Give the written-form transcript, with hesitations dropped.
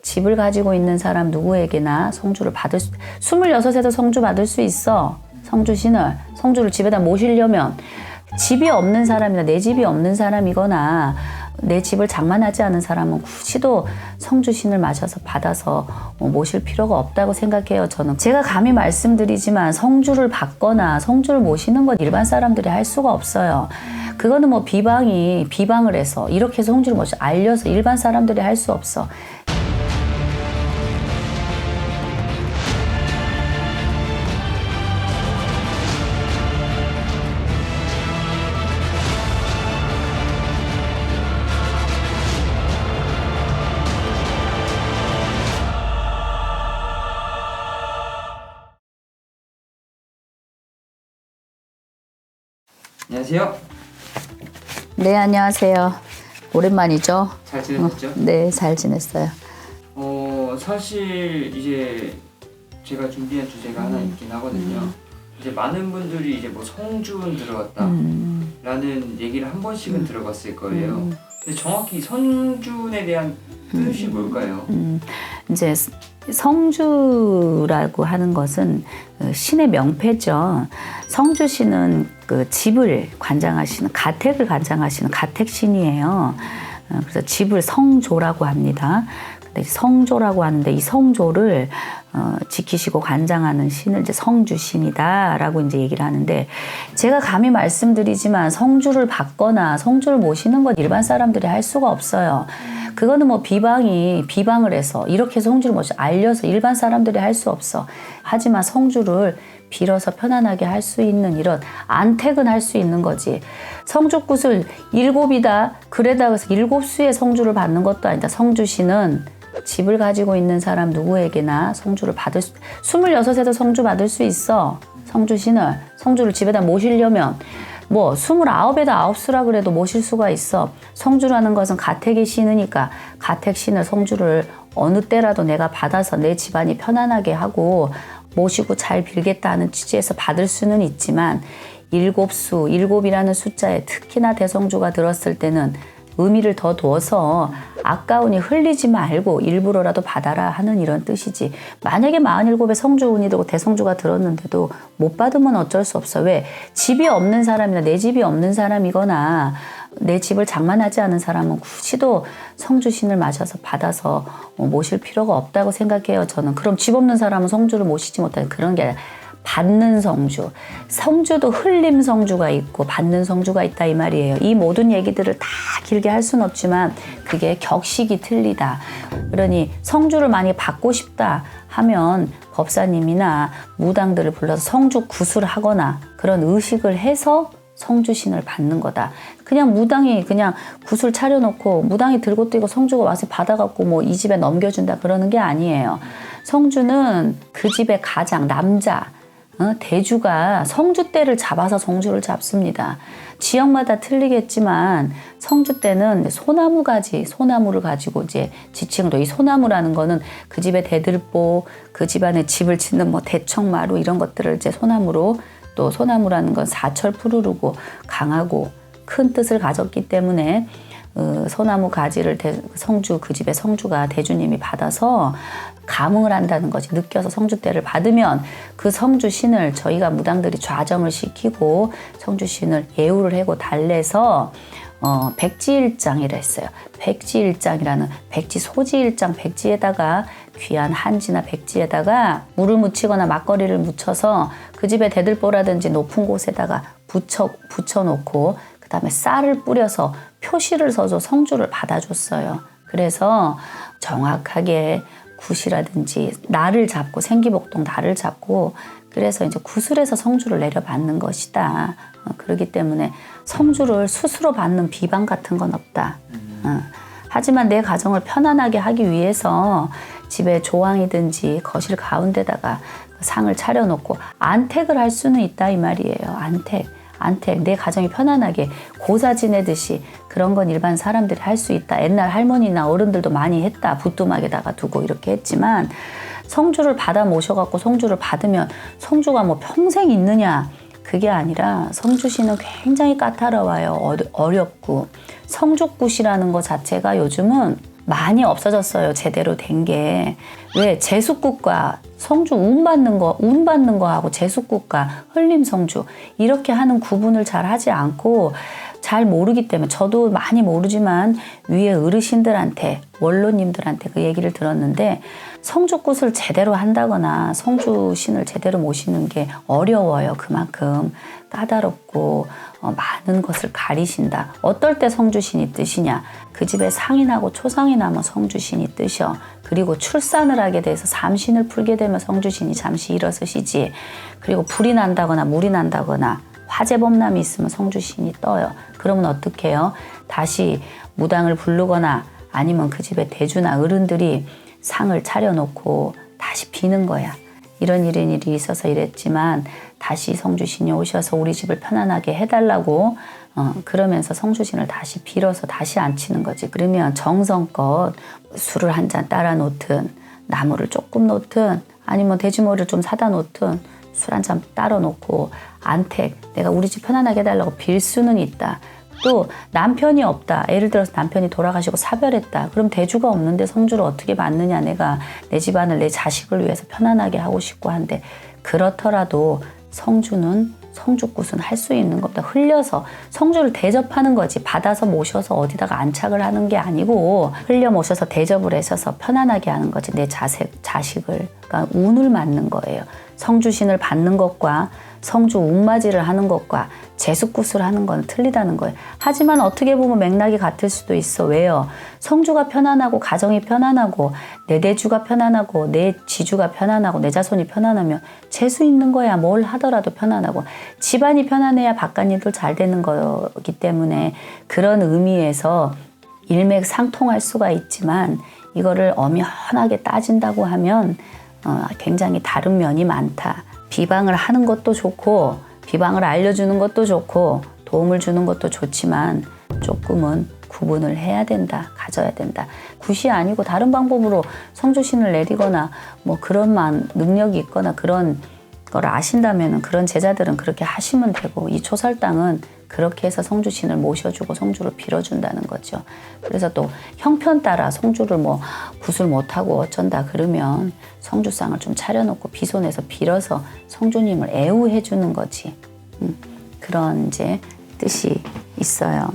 집을 가지고 있는 사람 누구에게나 성주를 받을 수, 26에도 성주 받을 수 있어. 성주신을, 성주를 집에다 모시려면 집이 없는 사람이나 내 집이 없는 사람이거나 내 집을 장만하지 않은 사람은 굳이도 성주신을 마셔서 받아서 모실 필요가 없다고 생각해요. 저는 제가 감히 말씀드리지만 성주를 받거나 성주를 모시는 건 일반 사람들이 할 수가 없어요. 그거는 뭐 비방을 해서 이렇게 성주를 모셔 알려서 일반 사람들이 할 수 없어. 안녕하세요. 네, 안녕하세요. 오랜만이죠? 잘 지내셨죠? 네, 잘 지냈어요. 사실 이제 제가 준비한 주제가 하나 있긴 하거든요. 이제 많은 분들이 이제 뭐 성준 들어갔다 라는 얘기를 한 번씩은 들어봤을 거예요. 근데 정확히 성준에 대한 뜻이 뭘까요? 이제 성주라고 하는 것은 신의 명패죠. 성주신은 그 집을 관장하시는, 가택을 관장하시는 가택신이에요. 그래서 집을 성조라고 합니다. 근데 성조라고 하는데 이 성조를 지키시고 관장하는 신을 이제 성주신이다라고 이제 얘기를 하는데, 제가 감히 말씀드리지만 성주를 받거나 성주를 모시는 건 일반 사람들이 할 수가 없어요. 그거는 뭐 비방을 해서 이렇게 성주를 모셔 알려서 일반 사람들이 할 수 없어. 하지만 성주를 빌어서 편안하게 할 수 있는 이런 안택은 할 수 있는 거지. 성주굿을 7이다 그래다 그래서 7수의 성주를 받는 것도 아니다. 성주신은 집을 가지고 있는 사람 누구에게나 성주를 받을 수, 26에도 성주 받을 수 있어. 성주를 집에다 모시려면 뭐 29에다 9수라 그래도 모실 수가 있어. 성주라는 것은 가택의 신이니까 가택신을 성주를 어느 때라도 내가 받아서 내 집안이 편안하게 하고 모시고 잘 빌겠다는 취지에서 받을 수는 있지만 7수, 7이라는 숫자에 특히나 대성주가 들었을 때는 의미를 더 두어서 아까우니 흘리지 말고 일부러라도 받아라 하는 이런 뜻이지. 만약에 47에 성주운이 들고 대성주가 들었는데도 못 받으면 어쩔 수 없어. 왜? 집이 없는 사람이나 내 집이 없는 사람이거나 내 집을 장만하지 않은 사람은 굳이도 성주신을 마셔서 받아서 모실 필요가 없다고 생각해요. 저는. 그럼 집 없는 사람은 성주를 모시지 못하는 그런 게 아니라 받는 성주. 성주도 흘림 성주가 있고 받는 성주가 있다 이 말이에요. 이 모든 얘기들을 다 길게 할 수는 없지만 그게 격식이 틀리다. 그러니 성주를 많이 받고 싶다 하면 법사님이나 무당들을 불러서 성주 굿을 하거나 그런 의식을 해서 성주신을 받는 거다. 그냥 무당이 그냥 굿을 차려놓고 무당이 들고 뛰고 성주가 와서 받아갖고 뭐 이 집에 넘겨준다 그러는 게 아니에요. 성주는 그 집의 가장 남자 대주가 성주대를 잡아서 성주를 잡습니다. 지역마다 틀리겠지만 성주 때는 소나무를 가지고 이제 지칭도, 이 소나무라는 거는 그 집의 대들보, 그 집안에 집을 짓는 뭐 대청마루 이런 것들을 이제 소나무로, 또 소나무라는 건 사철 푸르르고 강하고 큰 뜻을 가졌기 때문에 소나무 가지를 성주, 그 집의 성주가 대주님이 받아서 감응을 한다는 거지. 느껴서 성주대를 받으면 그 성주신을 저희가 무당들이 좌정을 시키고 성주신을 예우를 하고 달래서 백지일장이라 했어요. 백지일장이라는 백지 소지일장, 백지에다가 귀한 한지나 백지에다가 물을 묻히거나 막걸리를 묻혀서 그 집의 대들보라든지 높은 곳에다가 붙여놓고 그 다음에 쌀을 뿌려서 표시를 써서 성주를 받아줬어요. 그래서 정확하게 굿이라든지 날을 잡고, 생기복동 날을 잡고, 그래서 이제 구슬에서 성주를 내려받는 것이다. 그렇기 때문에 성주를 스스로 받는 비방 같은 건 없다. 하지만 내 가정을 편안하게 하기 위해서 집에 조항이든지 거실 가운데다가 상을 차려놓고 안택을 할 수는 있다 이 말이에요. 안택, 내 가정이 편안하게 고사 지내듯이 그런 건 일반 사람들이 할 수 있다. 옛날 할머니나 어른들도 많이 했다. 부뚜막에다가 두고 이렇게 했지만 성주를 받아 모셔갖고 성주를 받으면 성주가 뭐 평생 있느냐, 그게 아니라 성주신은 굉장히 까다로워요. 어렵고 성주굿이라는 것 자체가 요즘은 많이 없어졌어요. 제대로 된 게. 왜 제숫국과 성주 운 받는 거하고 제숫국과 흘림 성주 이렇게 하는 구분을 잘 하지 않고 잘 모르기 때문에 저도 많이 모르지만 위에 어르신들한테 원로님들한테 그 얘기를 들었는데 성주굿을 제대로 한다거나 성주신을 제대로 모시는 게 어려워요. 그만큼 까다롭고 많은 것을 가리신다. 어떨 때 성주신이 뜨시냐? 그 집에 상이 나고 초상이 나면 성주신이 뜨셔. 그리고 출산을 하게 돼서 삼신을 풀게 되면 성주신이 잠시 일어서시지. 그리고 불이 난다거나 물이 난다거나 화재범람이 있으면 성주신이 떠요. 그러면 어떻게 해요? 다시 무당을 부르거나 아니면 그 집에 대주나 어른들이 상을 차려놓고 다시 비는 거야. 이런 일이 있어서 이랬지만 다시 성주신이 오셔서 우리 집을 편안하게 해달라고 그러면서 성주신을 다시 빌어서 다시 앉히는 거지. 그러면 정성껏 술을 한 잔 따라 놓든 나무를 조금 놓든 아니면 돼지머리를 좀 사다 놓든 술 한 잔 따라 놓고 안택 내가 우리 집 편안하게 해달라고 빌 수는 있다. 또 남편이 없다. 예를 들어서 남편이 돌아가시고 사별했다. 그럼 대주가 없는데 성주를 어떻게 받느냐. 내가 내 집안을 내 자식을 위해서 편안하게 하고 싶고 한데 그렇더라도 성주는 성주굿은 할 수 있는 것보다 흘려서 성주를 대접하는 거지 받아서 모셔서 어디다가 안착을 하는 게 아니고 흘려 모셔서 대접을 하셔서 편안하게 하는 거지 내 자식을 그러니까 운을 맞는 거예요. 성주신을 받는 것과 성주 운맞이를 하는 것과 제숫굿을 하는 건 틀리다는 거예요. 하지만 어떻게 보면 맥락이 같을 수도 있어. 왜요? 성주가 편안하고 가정이 편안하고 내 대주가 편안하고 내 지주가 편안하고 내 자손이 편안하면 재수 있는 거야. 뭘 하더라도 편안하고 집안이 편안해야 바깥일도 잘 되는 거기 때문에 그런 의미에서 일맥상통할 수가 있지만 이거를 엄연하게 따진다고 하면 굉장히 다른 면이 많다. 비방을 하는 것도 좋고 비방을 알려주는 것도 좋고 도움을 주는 것도 좋지만 조금은 구분을 해야 된다. 가져야 된다. 굿이 아니고 다른 방법으로 성주신을 내리거나 뭐 그런 능력이 있거나 그런 걸 아신다면 그런 제자들은 그렇게 하시면 되고 이 초설당은 그렇게 해서 성주신을 모셔주고 성주를 빌어준다는 거죠. 그래서 또 형편 따라 성주를 뭐 굿을 못하고 어쩐다 그러면 성주상을 좀 차려놓고 비손해서 빌어서 성주님을 애우해 주는 거지. 그런 이제 뜻이 있어요.